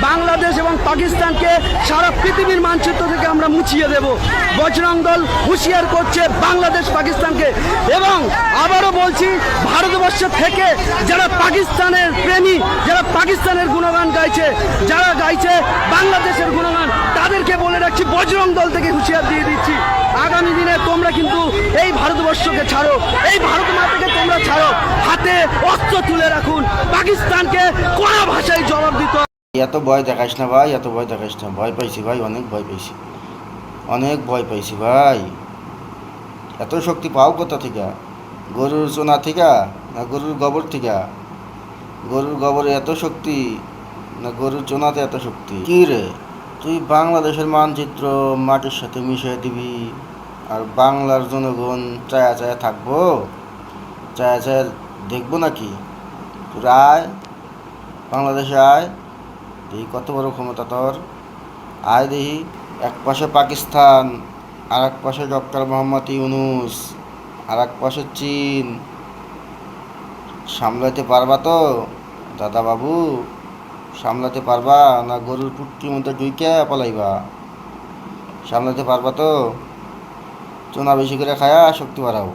বাংলাদেশ এবং পাকিস্তানকে সারা পৃথিবীর মানচিত্র থেকে আমরা মুছিয়ে দেব। বজরং দল হুঁশিয়ার করছে বাংলাদেশ পাকিস্তানকে। এবং আবারও বলছি, ভারতবর্ষ থেকে যারা পাকিস্তানের প্রেমী, যারা পাকিস্তানের গুণগান গাইছে, যারা গাইছে বাংলাদেশের গুণগান, তাদেরকে বলে রাখছি, বজরং দল থেকে হুঁশিয়ার দিয়ে দিচ্ছি, আগামী দিনে তোমরা কিন্তু এই ভারতবর্ষকে ছাড়ো, এই ভারত মাতাকে তোমরা ছাড়ো, হাতে অস্ত্র তুলে রাখুন, পাকিস্তানকে কোন ভাষায় জবাব দিতে হবে। এত ভয় দেখাস না ভাই, এত ভয় দেখাস না। ভয় পাইছি ভাই, অনেক ভয় পাইছি, অনেক ভয় পাইছি ভাই। এত শক্তি পাও কোথা থেকে? গরুর চোনা থেকে না গরুর গোবর থেকে? গরুর গোবরে এত শক্তি না গরুর চোনাতে এত শক্তি? কি রে, তুই বাংলাদেশের মানচিত্র মাটির সাথে মিশিয়ে দিবি আর বাংলার জনগণ চায়া চায়া থাকবো? চায়া চায়া দেখবো নাকি? তোর আয়, বাংলাদেশে আয়, দেখি কত বড় ক্ষমতা তোর। আয় দেখি। এক পাশে পাকিস্তান, আর এক পাশে ডক্টর মোহাম্মদ ইউনুস, আর এক পাশে চীন। সামলাতে পারবা তো দাদা বাবু? সামলাতে পারবা না গরুর পুটকির মধ্যে ঢুইকে পলাইবা? সামলাতে পারবা তো? চুনা বেশি করে খায়া শক্তি বাড়াও।